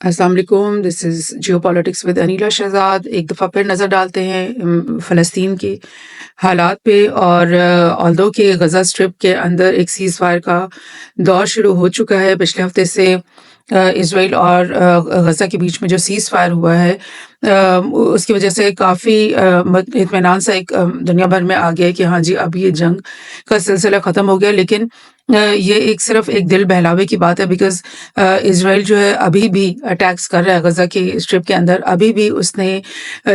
السلام علیکم، دس از Jio politics with Aneela Shahzad. ایک دفعہ پھر نظر ڈالتے ہیں فلسطین کے حالات پہ، اور آلدو کہ غزہ اسٹرپ کے اندر ایک سیز فائر کا دور شروع ہو چکا ہے پچھلے ہفتے سے۔ اسرائیل اور غزہ کے بیچ میں جو سیز فائر ہوا ہے اس کی وجہ سے کافی اطمینان سا ایک دنیا بھر میں آ گیا ہے کہ ہاں جی اب یہ جنگ کا سلسلہ ختم ہو گیا، لیکن یہ ایک صرف ایک دل بہلاوے کی بات ہے، بیکاز اسرائیل جو ہے ابھی بھی اٹیکس کر رہا ہے غزہ کے اسٹرپ کے اندر۔ ابھی بھی اس نے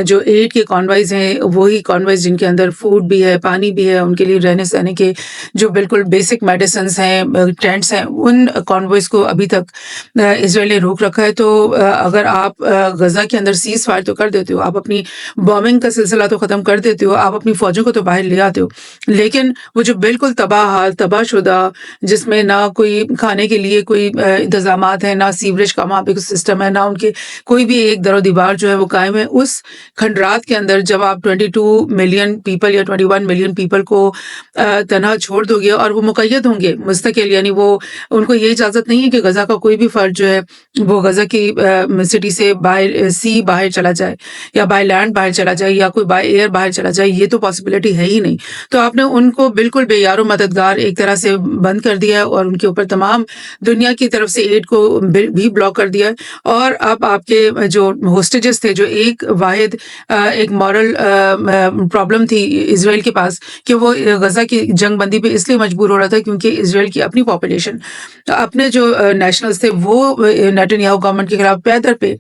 جو ایڈ کے کانوائز ہیں، وہی کانوائز جن کے اندر فوڈ بھی ہے، پانی بھی ہے، ان کے لیے رہنے سہنے کے جو بالکل بیسک میڈیسنس ہیں، ٹینٹس ہیں، ان کانوائز کو ابھی تک اسرائیل نے روک رکھا ہے۔ تو اگر آپ غزہ کے اندر سیز فائر تو کر دیتے ہو، آپ اپنی بامبنگ کا سلسلہ تو ختم کر دیتے ہو، آپ اپنی فوجوں کو تو باہر لے آتے ہو، لیکن وہ جو بالکل تباہ حال، تباہ شدہ، جس میں نہ کوئی کھانے کے لیے کوئی انتظامات ہیں، نہ سیوریج کا وہاں پہ کوئی سسٹم ہے، نہ ان کے کوئی بھی ایک در و دیوار جو ہے وہ قائم ہے، اس کھنڈرات کے اندر جب آپ 22 ملین پیپل یا 21 ملین پیپل کو تنہا چھوڑ دو گے، اور وہ مقید ہوں گے مستقل، یعنی وہ ان کو یہ اجازت نہیں ہے کہ غزہ کا کوئی بھی فرد جو ہے وہ غزہ کی سٹی سے بائی سی باہر چلا جائے، یا بائی لینڈ باہر چلا جائے، یا کوئی بائی ایئر باہر چلا جائے، یہ تو پاسبلٹی ہے ہی نہیں۔ تو آپ نے ان کو بالکل بے یار و مددگار ایک طرح سے بند کر دیا ہے، اور ان کے اوپر تمام دنیا کی طرف سے ایڈ کو بھی بلاک کر دیا ہے۔ اور اب آپ کے جو ہوسٹیجز تھے، جو ایک واحد ایک مورل پرابلم تھی اسرائیل کے پاس کہ وہ غزہ کی جنگ بندی پہ اس لیے مجبور ہو رہا تھا کیونکہ اسرائیل کی اپنی پاپولیشن، اپنے جو نیشنلز تھے، وہ نیتن یاہو گورنمنٹ کے خلاف پیدر پہ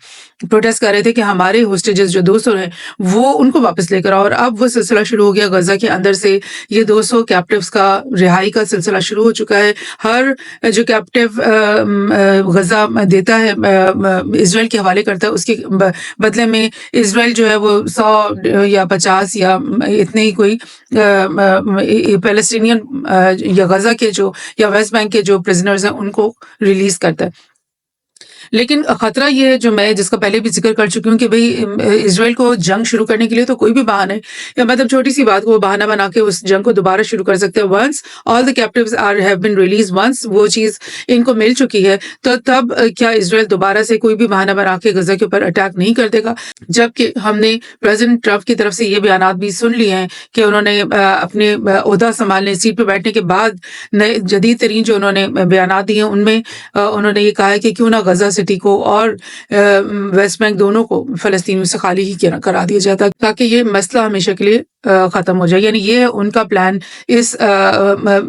پروٹیسٹ کر رہے تھے کہ ہمارے ہوسٹیجز جو 200 ہیں وہ ان کو واپس لے کر آؤ۔ اور اب وہ سلسلہ شروع ہو گیا، غزہ کے اندر سے یہ 200 کیپٹیوز کا رہائی کا سلسلہ شروع ہو چکا ہے۔ ہر جو کیپٹیو غزہ دیتا ہے، اسرائیل کے حوالے کرتا ہے، اس کے بدلے میں اسرائیل جو ہے وہ 100 یا 50 یا اتنے ہی کوئی پیلسٹینین یا غزہ کے جو یا ویسٹ بینک کے جو پرزنرز ہیں ان کو ریلیز کرتا ہے۔ لیکن خطرہ یہ ہے جو میں جس کا پہلے بھی ذکر کر چکی ہوں کہ بھئی اسرائیل کو جنگ شروع کرنے کے لیے تو کوئی بھی بہانہ ہے، یا مطلب چھوٹی سی بات کو وہ بہانہ بنا کے اس جنگ کو دوبارہ شروع کر سکتے ہیں۔ Once all the captives have been released, once وہ چیز ان کو مل چکی ہے، تو تب کیا اسرائیل دوبارہ سے کوئی بھی بہانہ بنا کے غزہ کے اوپر اٹیک نہیں کر دے گا؟ جبکہ ہم نے پریزیڈنٹ ٹرمپ کی طرف سے یہ بیانات بھی سن لیے ہیں کہ انہوں نے اپنے عہدہ سنبھالنے، سیٹ پہ بیٹھنے کے بعد نئے جدید ترین جو انہوں نے بیانات دیے ہیں ان میں انہوں نے یہ کہا ہے کہ کیوں نہ غزہ سٹی کو اور ویسٹ بینک دونوں کو فلسطینیوں سے خالی ہی کرا دیا جاتا، تاکہ یہ مسئلہ ہمیشہ کے لیے ختم ہو جائے۔ یعنی یہ ہے ان کا پلان، اس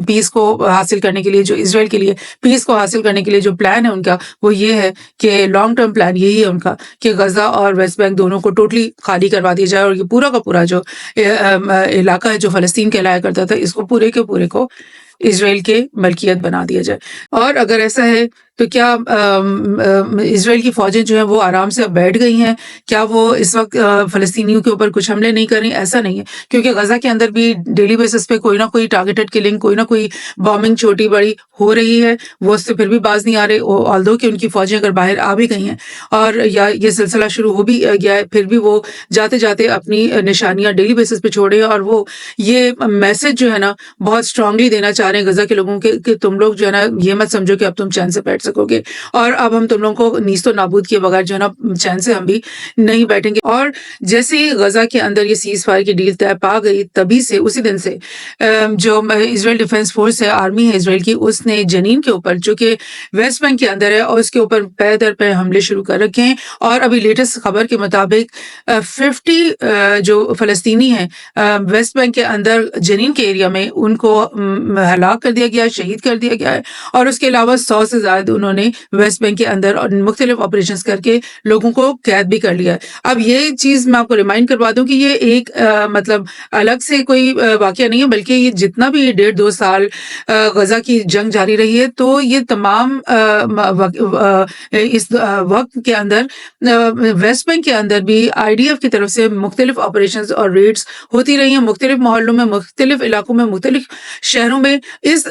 پیس کو حاصل کرنے کے لیے، جو اسرائیل کے لیے پیس کو حاصل کرنے کے لیے جو پلان ہے ان کا، وہ یہ ہے کہ لانگ ٹرم پلان یہی ہے ان کا کہ غزہ اور ویسٹ بینک دونوں کو ٹوٹلی خالی کروا دیا جائے، اور یہ پورا کا پورا جو علاقہ ہے جو فلسطین کہلایا کرتا تھا، اس کو پورے کے پورے کو اسرائیل کے ملکیت بنا دیا جائے۔ اور اگر ایسا ہے تو کیا اسرائیل کی فوجیں جو ہیں وہ آرام سے اب بیٹھ گئی ہیں؟ کیا وہ اس وقت فلسطینیوں کے اوپر کچھ حملے نہیں کر رہی؟ ایسا نہیں ہے، کیونکہ غزہ کے اندر بھی ڈیلی بیسس پہ کوئی نہ کوئی ٹارگیٹڈ کلنگ، کوئی نہ کوئی بامبنگ چھوٹی بڑی ہو رہی ہے، وہ اس سے پھر بھی باز نہیں آ رہے، آلدو کہ ان کی فوجیں اگر باہر آ بھی گئی ہیں اور یا یہ سلسلہ شروع ہو بھی گیا ہے، پھر بھی وہ جاتے جاتے اپنی نشانیاں ڈیلی بیسس پہ چھوڑے، اور وہ یہ میسج جو ہے نا بہت اسٹرانگلی دینا چاہ رہے ہیں غزہ کے لوگوں کے کہ تم لوگ جو ہے نا یہ مت سمجھو کہ اب تم چین سے بیٹھ سکو گے، اور اب ہم تم لوگوں کو نیست و نابود کیے بغیر جو ہے نا چین سے ہم بھی نہیں بیٹھیں گے۔ اور جیسے ہی غزہ کے اندر یہ سیز فائر کی ڈیل طے پا گئی، تبھی سے اسی دن سے جو اسرائیل ڈیفنس فورس ہے، آرمی ہے اسرائیل کی، اس نے جنین کے اوپر جو کہ ویسٹ بینک کے اندر ہے، اور اس کے اوپر پے در پے حملے شروع کر رکھے ہیں۔ اور ابھی لیٹسٹ خبر کے مطابق 50 جو فلسطینی ہیں ویسٹ بینک کے اندر جنین کے ایریا میں ان کو ہلاک کر دیا گیا ہے، شہید کر دیا گیا ہے، اور اس کے علاوہ 100 سے زائد انہوں نے ویسٹ بینک کے اندر مختلف آپریشنز کر کے لوگوں کو قید بھی کر لیا ہے۔ اب یہ چیز میں آپ کو ریمائنڈ کروا دوں کہ یہ ایک مطلب الگ سے کوئی واقعہ نہیں ہے، بلکہ یہ جتنا بھی 1.5-2 سال غزہ کی جنگ جاری رہی ہے، تو یہ تمام اس وقت کے اندر ویسٹ بینک کے اندر بھی IDF کی طرف سے مختلف آپریشنز اور ریڈز ہوتی رہی ہیں، مختلف محلوں میں، مختلف علاقوں میں، مختلف شہروں میں، اس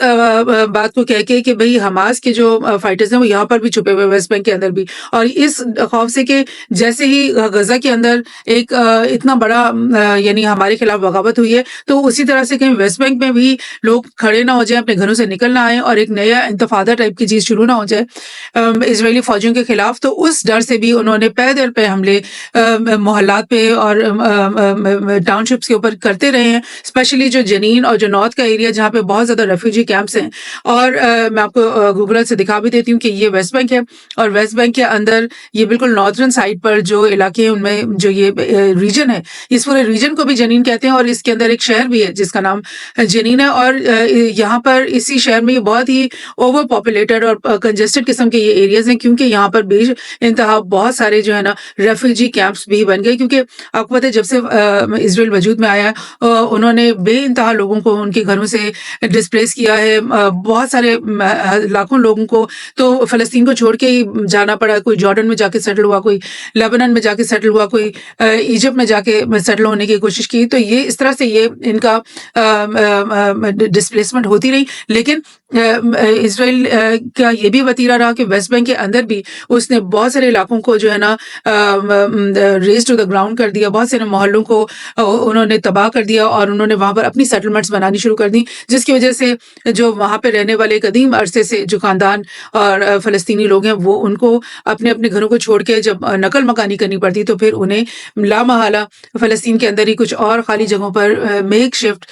بات کو کہہ کے کہ بھئی حماس کے جو فائٹرز ہیں وہ یہاں پر بھی چھپے ہوئے ویسٹ بینک کے اندر بھی، اور اس خوف سے کہ جیسے ہی غزہ کے اندر ایک اتنا بڑا یعنی ہمارے خلاف بغاوت ہوئی ہے، تو اسی طرح سے کہیں ویسٹ بینک میں بھی لوگ کھڑے نہ ہو جائیں، اپنے گھروں سے نکل نہ آئیں اور ایک نیا انتفاضہ ٹائپ کی چیز شروع نہ ہو جائے اسرائیلی فوجیوں کے خلاف. تو اس ڈر سے بھی انہوں نے پے در پے حملے محلات پہ اور ٹاؤن شپس کے اوپر کرتے رہے ہیں، اسپیشلی جو جنین اور جو نارتھ کا ایریا جہاں پہ بہت زیادہ ریفیوجی کیمپس ہیں. اور میں آپ کو گوگل سے دکھا بھی دیتی ہوں کہ یہ ویسٹ بینک ہے، اور ویسٹ بینک کے اندر یہ بالکل ناردرن سائڈ پر جو علاقے ہیں ان میں جو یہ ریجن ہے، اس پورے ریجن کو بھی جنین کہتے ہیں، اور اس کے اندر ایک شہر بھی ہے جس کا نام جنین ہے. اور یہاں پر اسی شہر میں یہ بہت ہی اوور پاپولیٹڈ اور کنجسٹڈ قسم کے یہ ایریاز ہیں، کیونکہ یہاں پر بے انتہا بہت سارے جو ہے نا ریفیوجی کیمپس بھی بن گئے. کیونکہ آپ کو پتہ ہے جب سے اسرائیل وجود میں آیا ہے انہوں نے بے انتہا لوگوں کو ان کے گھروں سے ڈسپلیس کیا ہے، بہت سارے لاکھوں لوگوں کو تو فلسطین کو چھوڑ کے ہی جانا پڑا. کوئی جارڈن میں جا کے سیٹل ہوا، کوئی لیبنان میں جا کے سیٹل ہوا، کوئی ایجپٹ میں جا کے سیٹل ہونے کی کوشش کی. تو یہ اس طرح سے یہ ان کا ڈسپلیسمنٹ ہوتی رہی. لیکن اسرائیل کا یہ بھی وتیرہ رہا کہ ویسٹ بینک کے اندر بھی اس نے بہت سارے علاقوں کو جو ہے نا ریز ٹو دا گراؤنڈ کر دیا، بہت سارے محلوں کو انہوں نے تباہ کر دیا، اور انہوں نے وہاں پر اپنی سیٹلمنٹس بنانی شروع کر دی، جس کی وجہ سے جو وہاں پہ رہنے والے قدیم عرصے سے جو خاندان اور فلسطینی لوگ ہیں وہ ان کو اپنے اپنے گھروں کو چھوڑ کے جب نقل مکانی کرنی پڑتی تو پھر انہیں لامحالہ فلسطین کے اندر ہی کچھ اور خالی جگہوں پر میک شفٹ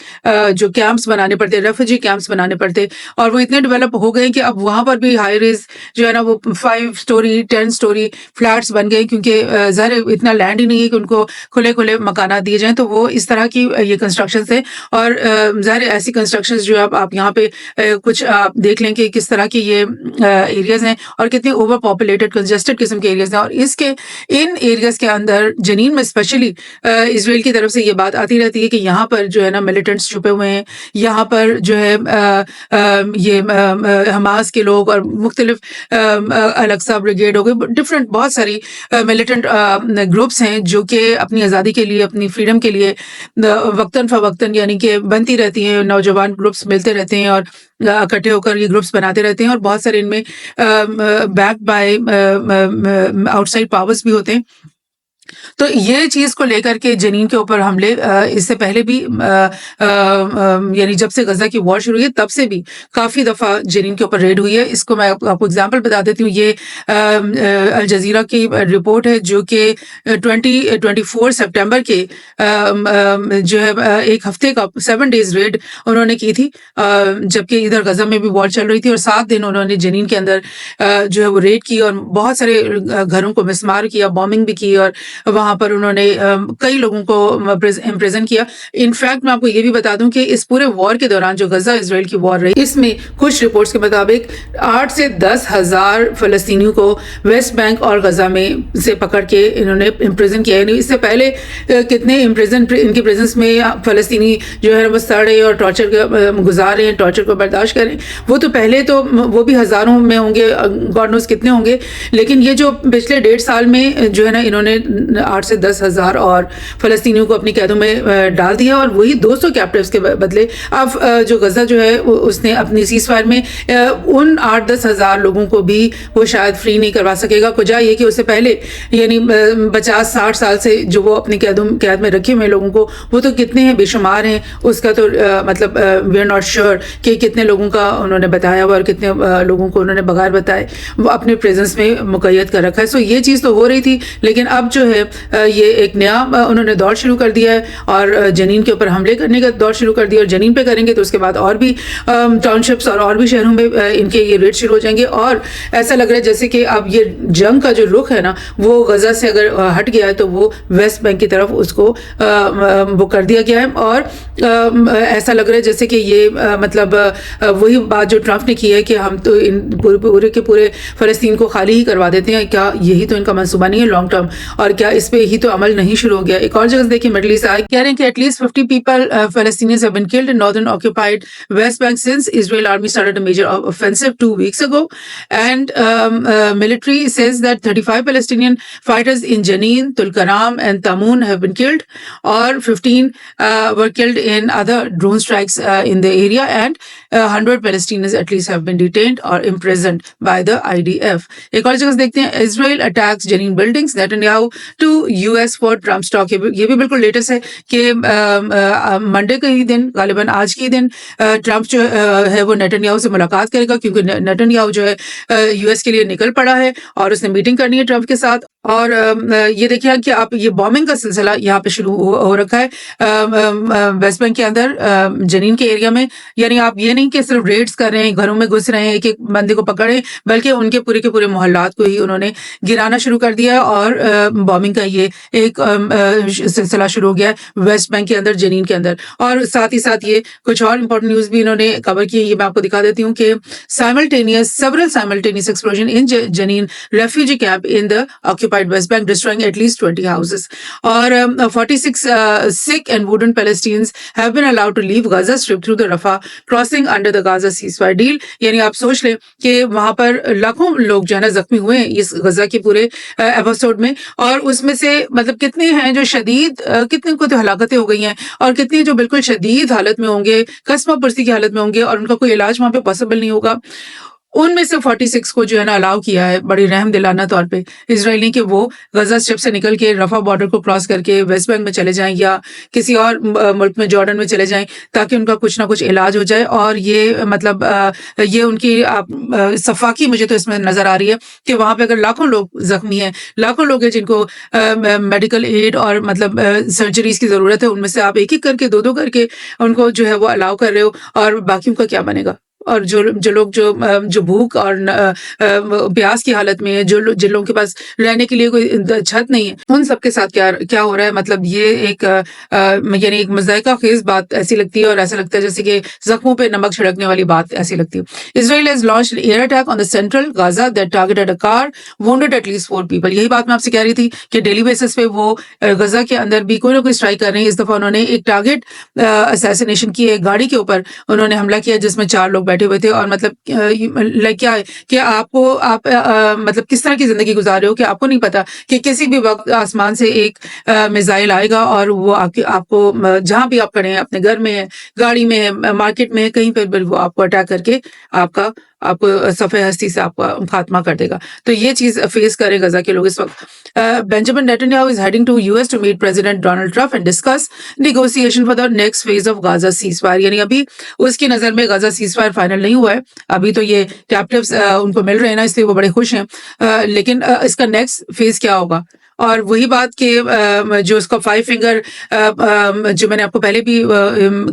جو کیمپس بنانے پڑتے، ریفیوجی کیمپس بنانے پڑتے. اور وہ اتنے ڈیولپ ہو گئے کہ اب وہاں پر بھی ہائی ریز جو ہے نا وہ 5 سٹوری 10 سٹوری فلیٹس بن گئے، کیونکہ ظاہر اتنا لینڈ ہی نہیں ہے کہ ان کو کھلے کھلے مکانات دیے جائیں. تو وہ اس طرح کی یہ کنسٹرکشنز ہیں، اور ظاہر ایسی کنسٹرکشنز جو آپ یہاں پہ کچھ آپ دیکھ لیں کہ کس طرح کی یہ ایریاز ہیں اور کتنے اوور پاپولیٹڈ کنجسٹڈ قسم کے ایریاز ہیں. اور ان ایریاز کے اندر جنین میں اسپیشلی اسرائیل کی طرف سے یہ بات آتی رہتی ہے کہ یہاں پر جو ہے نا ملیٹنٹس چھپے ہوئے ہیں، یہاں پر جو ہے یہ حماس کے لوگ اور مختلف الاقصی بریگیڈ ہو گئے، ڈفرینٹ بہت ساری ملیٹنٹ گروپس ہیں جو کہ اپنی آزادی کے لیے، اپنی فریڈم کے لیے وقتاً فوقتاً یعنی کہ بنتی رہتی ہیں. نوجوان گروپس ملتے رہتے ہیں اور اکٹھے ہو کر یہ گروپس بناتے رہتے ہیں، اور بہت سارے ان میں back buy out side powers بھی ہوتے ہیں. تو یہ چیز کو لے کر کے جنین کے اوپر حملے اس سے پہلے بھی یعنی جب سے غزہ کی وار شروع ہوئی تب سے بھی کافی دفعہ جنین کے اوپر ریڈ ہوئی ہے. اس کو میں آپ کو اگزامپل بتا دیتی ہوں. یہ الجزیرہ کی رپورٹ ہے جو کہ 24 سپٹمبر کے جو ہے ایک ہفتے کا 7 ڈیز ریڈ انہوں نے کی تھی، جبکہ ادھر غزہ میں بھی وار چل رہی تھی، اور 7 دن انہوں نے جنین کے اندر جو ہے وہ ریڈ کی اور بہت سارے گھروں کو مسمار کیا، بومبنگ بھی کی، اور وہاں پر انہوں نے کئی لوگوں کو امپریزن کیا. انفیکٹ میں آپ کو یہ بھی بتا دوں کہ اس پورے وار کے دوران جو غزہ اسرائیل کی وار رہی، اس میں کچھ رپورٹس کے مطابق 8 سے 10 ہزار فلسطینیوں کو ویسٹ بینک اور غزہ میں سے پکڑ کے انہوں نے امپریزن کیا. یعنی اس سے پہلے کتنے ان کی پریزنس میں فلسطینی جو ہے وہ سڑ رہے اور ٹارچر گزار رہے ہیں، ٹارچر کو برداشت کر رہے ہیں. وہ تو پہلے تو وہ بھی ہزاروں میں ہوں گے، گاڈ نوز کتنے ہوں گے، لیکن یہ جو پچھلے 1.5 سال میں جو ہے نا انہوں نے 8 سے 10 ہزار اور فلسطینیوں کو اپنی قیدوں میں ڈال دیا، اور وہی 200 کیپٹیوز کے بدلے اب جو غزہ جو ہے اس نے اپنی سیز فائر میں ان 8-10 ہزار لوگوں کو بھی وہ شاید فری نہیں کروا سکے گا. کجا یہ کہ اس سے پہلے یعنی 50-60 سال سے جو وہ اپنی قید میں رکھے ہوئے لوگوں کو، وہ تو کتنے ہیں، بے شمار ہیں. اس کا تو مطلب وی آر ناٹ شیور کہ کتنے لوگوں کا انہوں نے بتایا ہوا اور کتنے لوگوں کو انہوں نے بغیر بتائے وہ اپنے پریزنس میں مقید کر رکھا ہے. سو یہ چیز تو ہو رہی تھی، لیکن اب جو ہے یہ ایک نیا انہوں نے دور شروع کر دیا ہے اور جنین کے اوپر حملے کرنے کا دور شروع کر دیا. اور جنین پہ کریں گے تو اس کے بعد اور بھی ٹاؤن شپس اور بھی شہروں میں ان کے یہ ریڈ شروع ہو جائیں گے. اور ایسا لگ رہا ہے جیسے کہ اب یہ جنگ کا جو رخ ہے نا وہ غزہ سے اگر ہٹ گیا ہے تو وہ ویسٹ بینک کی طرف اس کو وہ کر دیا گیا ہے. اور ایسا لگ رہا ہے جیسے کہ یہ مطلب وہی بات جو ٹرمپ نے کی ہے کہ ہم تو پورے کے پورے فلسطین کو خالی ہی کروا دیتے ہیں. کیا یہی تو ان کا منصوبہ نہیں ہے لانگ ٹرم؟ اور کیا اس پہ ہی تو عمل نہیں شروع ہو گیا؟ ایک اور جگہ سے دیکھیں مڈل ایسٹ آئی کہہ رہے ہیں کہ at least 50 people Palestinians have been killed in northern occupied West Bank since Israel army started a major offensive 2 weeks ago. And military says that 35 Palestinian fighters in Jenin, Tulkaram and Tamun have been killed, or 15 were killed in other drone strikes in the area, and 100 Palestinians at least have been detained or imprisoned by the IDF. ایک اور جگہ دیکھتے ہیں Israel attacks Jenin buildings, Netanyahu to US for Trump talk. یہ بھی بالکل latest ہے کہ منڈے کا ہی دن، غالباً آج کے دن ٹرمپ جو ہے وہ نیتن یاہو سے ملاقات کرے گا، کیونکہ نیتن یاہو جو ہے US کے لیے نکل پڑا ہے اور اس نے میٹنگ کرنی ہے ٹرمپ کے ساتھ. اور یہ دیکھیے کہ آپ یہ بامبنگ کا سلسلہ یہاں پہ شروع ہو رکھا ہے ویسٹ بینک کے اندر، جنین کے ایریا میں. یعنی آپ یہ نہیں کہ صرف ریڈز کر رہے ہیں، گھروں میں گھس رہے ہیں، ایک ایک بندے کو پکڑے، بلکہ ان کے پورے محلات کو ہی انہوں نے گرانا شروع کر دیا ہے. اور بامبنگ کا یہ ایک سلسلہ شروع ہو گیا ہے ویسٹ بینک کے اندر، جنین کے اندر. اور ساتھ ہی ساتھ یہ کچھ اور امپورٹنٹ نیوز بھی انہوں نے کور کی. یہ میں آپ کو دکھا دیتی ہوں کہ several simultaneous explosion in Jenin refugee camp in the occupied West Bank, destroying at least 20 houses. اور 46 sick and wooden Palestinians have been allowed to leave Gaza Strip through the Rafah crossing under the Gaza ceasefire deal. یعنی آپ سوچ لیں کہ وہاں پر لاکھوں لوگ جو ہے نا زخمی ہوئے ہیں اس غزہ کے پورے ایپیسوڈ میں، اور اس میں سے مطلب کتنے ہیں جو شدید، کتنے کو تو ہلاکتیں ہو گئی ہیں، اور کتنے جو بالکل شدید حالت میں ہوں گے، قسمہ پرسی کی حالت میں ہوں گے، اور ان کا کوئی علاج وہاں پہ پاسبل نہیں ہوگا. ان میں سے 46 کو جو ہے نا الاؤ کیا ہے بڑی رحم دلانہ طور پہ اسرائیل نے، کہ وہ غزہ اسٹرپ سے نکل کے رفح بارڈر کو کراس کر کے ویسٹ بینک میں چلے جائیں یا کسی اور ملک میں، جارڈن میں چلے جائیں، تاکہ ان کا کچھ نہ کچھ علاج ہو جائے. اور یہ مطلب یہ ان کی صفاقی مجھے تو اس میں نظر آ رہی ہے کہ وہاں پہ اگر لاکھوں لوگ زخمی ہیں، لاکھوں لوگ ہیں جن کو میڈیکل ایڈ اور مطلب سرجریز کی ضرورت ہے، ان میں سے آپ ایک ایک کر کے، دو کر کے ان کو جو ہے وہ الاؤ کر رہے ہو، اور باقیوں کا کیا بنے گا؟ اور جو لوگ جو بھوک اور پیاس کی حالت میں ہے، جن لوگوں کے پاس رہنے کے لیے کوئی چھت نہیں ہے، ان سب کے ساتھ کیا ہو رہا ہے. مطلب یہ ایک یعنی ایک مذائقہ خیز بات ایسی لگتی ہے، اور ایسا لگتا ہے جیسے کہ زخموں پہ نمک چھڑکنے والی بات ایسی لگتی ہے. Israel has launched an air attack on the central Gaza that targeted a car, wounded at least 4 people. یہی بات میں آپ سے کہہ رہی تھی کہ ڈیلی بیسس پہ وہ غزہ کے اندر بھی کوئی نہ کوئی اسٹرائک کر رہے ہیں. اس دفعہ انہوں نے ایک ٹارگٹ اسیسینیشن کی ہے، گاڑی کے اوپر انہوں نے حملہ کیا جس میں 4 لوگ بیٹھے ہوئے تھے. اور مطلب کیا ہے کہ آپ مطلب کس طرح کی زندگی گزار رہے ہو کہ آپ کو نہیں پتا کہ کسی بھی وقت آسمان سے ایک میزائل آئے گا اور وہ آپ کو جہاں بھی آپ کھڑے ہیں، اپنے گھر میں ہے، گاڑی میں ہے، مارکیٹ میں ہے، کہیں پہ وہ آپ کو اٹیک کر کے آپ کو صفحہ ہستی سے آپ کا خاتمہ کر دے گا. تو یہ چیز فیس کریں غزہ کے لوگ اس وقت. Benjamin Netanyahu is heading to US to meet President Donald Trump and discuss negotiation for the next phase of Gaza ceasefire. یعنی ابھی اس کی نظر میں غزہ سیز فائر فائنل نہیں ہوا ہے، ابھی تو یہ کیپٹیوز ان کو مل رہے ہیں نا، اس لیے وہ بڑے خوش ہیں. لیکن اس کا نیکسٹ فیز کیا ہوگا؟ اور وہی بات کہ جو اس کا 5 فنگر جو میں نے آپ کو پہلے بھی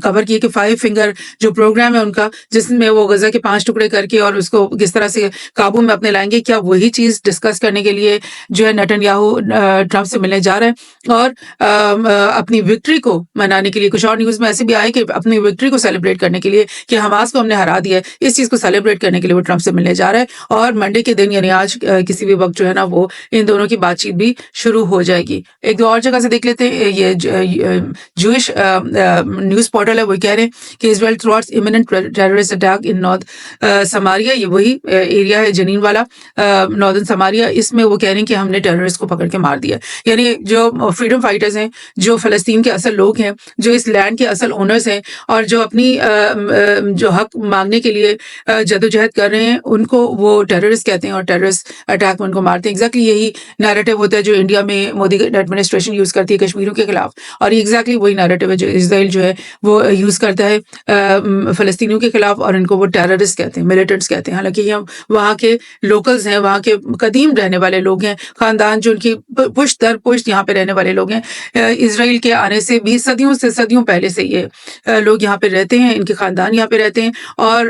کور کی کہ 5 فنگر جو پروگرام ہے ان کا، جس میں وہ غزہ کے 5 ٹکڑے کر کے اور اس کو کس طرح سے قابو میں اپنے لائیں گے، کیا وہی چیز ڈسکس کرنے کے لیے جو ہے نیتن یاہو ٹرمپ سے ملنے جا رہے ہیں؟ اور اپنی وکٹری کو منانے کے لیے کچھ اور نیوز میں ایسے بھی آئے کہ اپنی وکٹری کو سیلیبریٹ کرنے کے لیے کہ حماس کو ہم نے ہرا دیا ہے، اس چیز کو سیلیبریٹ کرنے کے لیے وہ ٹرمپ سے ملنے جا رہا ہے. اور منڈے کے دن یعنی آج کسی بھی وقت جو ہے نا وہ ان دونوں کی بات چیت بھی شروع ہو جائے گی. ایک دو اور جگہ سے دیکھ لیتے ہیں. یہ جوئش نیوز پورٹل ہے، وہ کہہ رہے ہیں کہ Israel threats imminent terrorist attack in north Samaria. یہ وہی ایریا ہے جنین والا، ناردرن سماریا. اس میں وہ کہہ رہے ہیں کہ ہم نے ٹیررسٹ کو پکڑ کے مار دیا. یعنی جو فریڈم فائٹرز ہیں، جو فلسطین کے اصل لوگ ہیں، جو اس لینڈ کے اصل اونرز ہیں، اور جو اپنی جو حق مانگنے کے لیے جدوجہد کر رہے ہیں، ان کو وہ ٹیررسٹ کہتے ہیں، اور ٹیررسٹ اٹیک میں ان کو مارتے ہیں. ایگزیکٹلی یہی نیریٹو ہوتا ہے جو انڈیا میں مودی ایڈمنسٹریشن یوز کرتی ہے کشمیریوں کے خلاف، اور ایگزیکٹلی وہی نیریٹو ہے جو اسرائیل جو ہے وہ یوز کرتا ہے فلسطینیوں کے خلاف، اور ان کو وہ ٹیررسٹ کہتے ہیں، ملیٹنٹس کہتے ہیں. حالانکہ یہ وہاں کے لوکلز ہیں، وہاں کے قدیم رہنے والے لوگ ہیں، خاندان جو ان کی پشت در پشت یہاں پہ رہنے والے لوگ ہیں. اسرائیل کے آنے سے 20 صدیوں پہلے سے یہ لوگ یہاں پہ رہتے ہیں، ان کے خاندان یہاں پہ رہتے ہیں، اور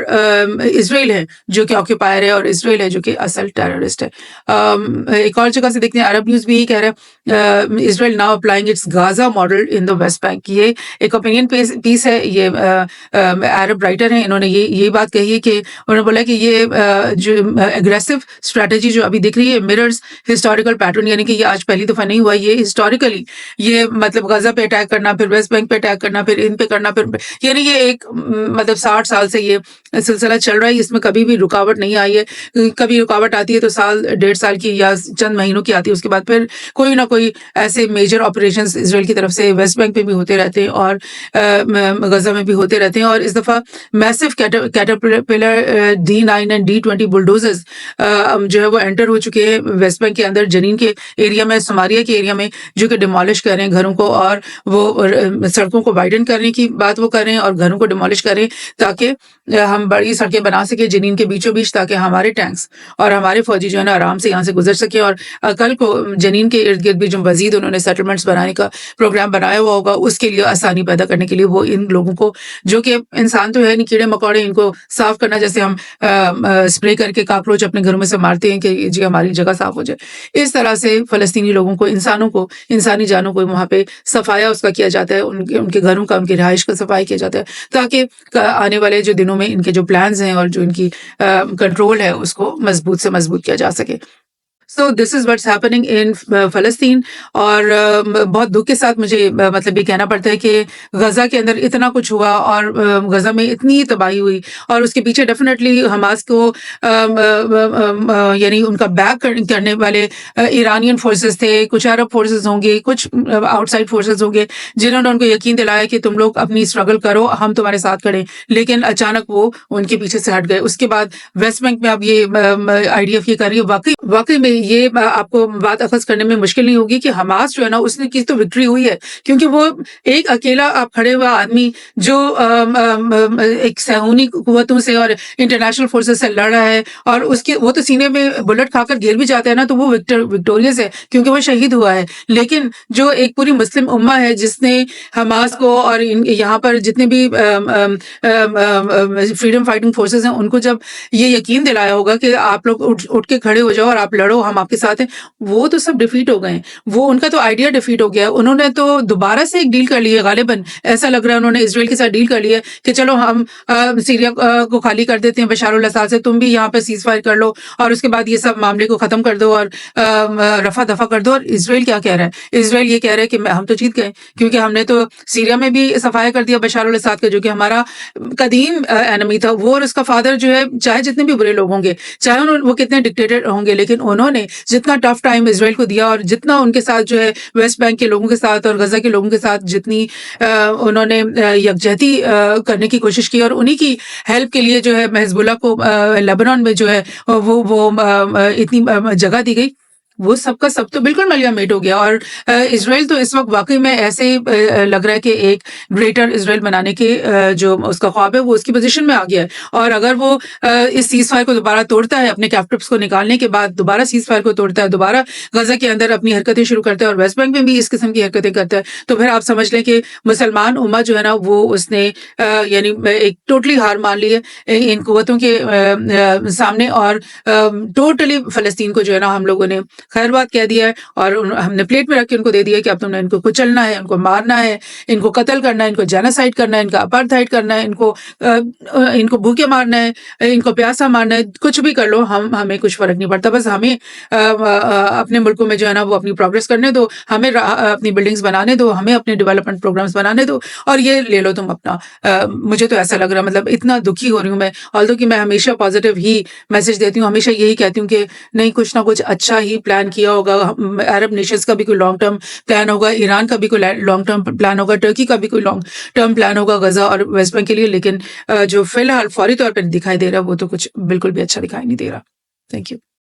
اسرائیل ہے جو کہ آکوپائر ہے، اور اسرائیل ہے جو کہ اصل ٹیررسٹ ہے. ایک اور جگہ سے دیکھتے ہیں، عرب نیوز بھی یہی کہہ رہا ہے Israel now applying its Gaza model in the West Bank. یہ ایک اوپینین پیس ہے, یہ عرب رائٹر ہیں, انہوں نے یہی بات کہی ہے کہ انہوں نے بولا کہ یہ جو اگریسو اسٹریٹجی جو ابھی دکھ رہی ہے مررز ہسٹوریکل پیٹرن, یعنی کہ یہ آج پہلی دفعہ نہیں ہوا, یہ ہسٹوریکلی یہ مطلب غزہ پہ اٹیک کرنا, پھر ویسٹ بینک پہ اٹیک کرنا, پھر ان پہ کرنا, پھر یعنی یہ ایک مطلب 60 سال سے یہ سلسلہ چل رہا ہے. اس میں کبھی بھی رکاوٹ نہیں آئی ہے. کبھی رکاوٹ آتی ہے تو سال 1.5 سال کی یا چند مہینوں کی آتی ہے, اس کے بعد پھر کوئی نہ کوئی ایسے میجر آپریشنز اسرائیل کی طرف سے ویسٹ بینک پہ بھی ہوتے رہتے ہیں اور غزہ میں بھی ہوتے رہتے ہیں. اور اس دفعہ میسو caterpillar D9 and D20 bulldozers جو ہے وہ انٹر ہو چکے ہیں ویسٹ بینک کے اندر, جنین کے ایریا میں, سماریہ کے ایریا میں, جو کہ ڈیمالش کر رہے ہیں گھروں کو, اور وہ سڑکوں کو وائڈن کرنے کی بات وہ کر رہے ہیں اور گھروں کو ڈیمالش کر رہے ہیں تاکہ ہم بڑی سڑکیں بنا سکیں جنین کے بیچوں بیچ, تاکہ ہمارے ٹینکس اور ہمارے فوجی جو ہے نا آرام سے یہاں سے گزر سکیں. اور کل کو جنین کے ارد گرد بھی جو مزید انہوں نے سیٹلمنٹس بنانے کا پروگرام بنایا ہوا ہوگا, اس کے لیے آسانی پیدا کرنے کے لیے وہ ان لوگوں کو, جو کہ انسان تو ہے نہیں, کیڑے مکوڑے, ان کو صاف کرنا, جیسے ہم اسپرے کر کے کاکروچ اپنے گھروں میں سے مارتے ہیں کہ جی ہماری جگہ صاف ہو جائے, اس طرح سے فلسطینی لوگوں کو, انسانوں کو, انسانی جانوں کو وہاں پہ صفایا اس کا کیا جاتا ہے, ان کے گھروں کا, ان کی رہائش کا صفائی کیا جاتا ہے, تاکہ آنے والے جو دنوں میں ان کے جو پلانز ہیں اور جو ان کی کنٹرول ہے اس کو مضبوط سے مضبوط کیا جا سکے. سو دس از واٹس ہیپننگ ان فلسطین. اور بہت دکھ کے ساتھ مجھے مطلب یہ کہنا پڑتا ہے کہ غزہ کے اندر اتنا کچھ ہوا اور غزہ میں اتنی تباہی ہوئی, اور اس کے پیچھے ڈیفینیٹلی حماس کو یعنی ان کا بیک کرنے والے ایرانین فورسز تھے, کچھ عرب فورسز ہوں گے, کچھ آؤٹ سائڈ فورسز ہوں گے, جنہوں نے ان کو یقین دلایا کہ تم لوگ اپنی اسٹرگل کرو, ہم تمہارے ساتھ کھڑے. لیکن اچانک وہ ان کے پیچھے سے ہٹ گئے. اس کے بعد ویسٹ بینک میں اب یہ IDF یہ کر رہی ہے. واقعی میں یہ آپ کو بات اخذ کرنے میں مشکل نہیں ہوگی کہ حماس جو ہے نا اس نے کی تو وکٹری ہوئی ہے, کیونکہ وہ ایک اکیلا آپ کھڑے ہوا آدمی جو ایک صہیونی قوتوں سے اور انٹرنیشنل فورسز سے لڑ رہا ہے, اور اس کے وہ تو سینے میں بلٹ کھا کر گر بھی جاتا ہے نا, تو وہ وکٹوریس ہے کیونکہ وہ شہید ہوا ہے. لیکن جو ایک پوری مسلم امہ ہے جس نے حماس کو اور یہاں پر جتنے بھی فریڈم فائٹنگ فورسز ہیں ان کو جب یہ یقین دلایا ہوگا کہ آپ لوگ اٹھ کے کھڑے ہو جاؤ اور آپ لڑو, ہم آپ کے ساتھ ہیں, وہ تو سب ڈیفیٹ ہو گئے ہیں. وہ ان کا تو آئیڈیا ڈیفیٹ ہو گیا. انہوں نے تو دوبارہ سے ایک ڈیل کر لی ہے, غالباً ایسا لگ رہا ہے انہوں نے اسرائیل کے ساتھ ڈیل کر لی ہے کہ چلو ہم سیریا کو خالی کر دیتے ہیں بشار الاساد سے, تم بھی یہاں پہ سیز فائر کر لو اور اس کے بعد یہ سب معاملے کو ختم کر دو اور رفع دفع کر دو. اور اسرائیل کیا کہہ رہا ہے؟ اسرائیل یہ کہہ رہا ہے کہ ہم تو جیت گئے, کیونکہ ہم نے تو سیریا میں بھی صفایا کر دیا بشار الاساد کا, جو کہ ہمارا قدیم اینمی تھا. وہ اور اس کا فادر جو ہے, چاہے جتنے بھی برے لوگ ہوں گے, چاہے وہ کتنے ڈکٹیٹر ہوں گے, لیکن انہوں نے جتنا ٹف ٹائم اسرائیل کو دیا اور جتنا ان کے ساتھ جو ہے ویسٹ بینک کے لوگوں کے ساتھ اور غزہ کے لوگوں کے ساتھ جتنی انہوں نے یکجہتی کرنے کی کوشش کی, اور انہی کی ہیلپ کے لیے جو ہے حزب اللہ کو لیبنان میں جو ہے وہ اتنی جگہ دی گئی, وہ سب کا سب تو بالکل ملیا میٹ ہو گیا. اور اسرائیل تو اس وقت واقعی میں ایسے لگ رہا ہے کہ ایک گریٹر اسرائیل بنانے کے جو اس کا خواب ہے وہ اس کی پوزیشن میں آ گیا ہے. اور اگر وہ اس سیز فائر کو دوبارہ توڑتا ہے, اپنے کیپٹیوز کو نکالنے کے بعد دوبارہ سیز فائر کو توڑتا ہے, دوبارہ غزہ کے اندر اپنی حرکتیں شروع کرتا ہے اور ویسٹ بینک میں بھی اس قسم کی حرکتیں کرتا ہے, تو پھر آپ سمجھ لیں کہ مسلمان امہ جو ہے نا وہ اس نے یعنی ایک ٹوٹلی ہار مان لی ہے ان قوتوں کے سامنے, اور ٹوٹلی فلسطین کو جو ہے نا ہم لوگوں نے خیر بات کہہ دیا ہے, اور ہم نے پلیٹ میں رکھ کے ان کو دے دیا کہ اب تم نے ان کو کچلنا ہے, ان کو مارنا ہے, ان کو قتل کرنا ہے, ان کو جینوسائیڈ کرنا ہے, ان کا اپارتھائڈ کرنا ہے, ان کو بھوکے مارنا ہے, ان کو پیاسا مارنا ہے, کچھ بھی کر لو, ہمیں کچھ فرق نہیں پڑتا. بس ہمیں اپنے ملکوں میں جو ہے نا وہ اپنی پروگرس کرنے دو, ہمیں اپنی بلڈنگز بنانے دو, ہمیں اپنے ڈیولپمنٹ پروگرامز بنانے دو, اور یہ لے لو تم اپنا. مجھے تو ایسا لگ رہا ہے, مطلب اتنا دکھی ہو رہی ہوں میں, آلدو کہ میں ہمیشہ پازیٹیو ہی میسج دیتی ہوں, ہمیشہ یہی کہتی ہوں کہ نہیں, کچھ نہ کچھ اچھا ہی پلان کیا ہوگا. عرب نیشنز کا بھی کوئی لانگ ٹرم پلان ہوگا, ایران کا بھی کوئی لانگ ٹرم پلان ہوگا, ٹرکی کا بھی کوئی لانگ ٹرم پلان ہوگا غزہ اور ویسٹ بینک کے لیے, لیکن جو فی الحال فوری طور پر دکھائی دے رہا ہے وہ تو کچھ بالکل بھی اچھا دکھائی نہیں دے رہا. Thank you.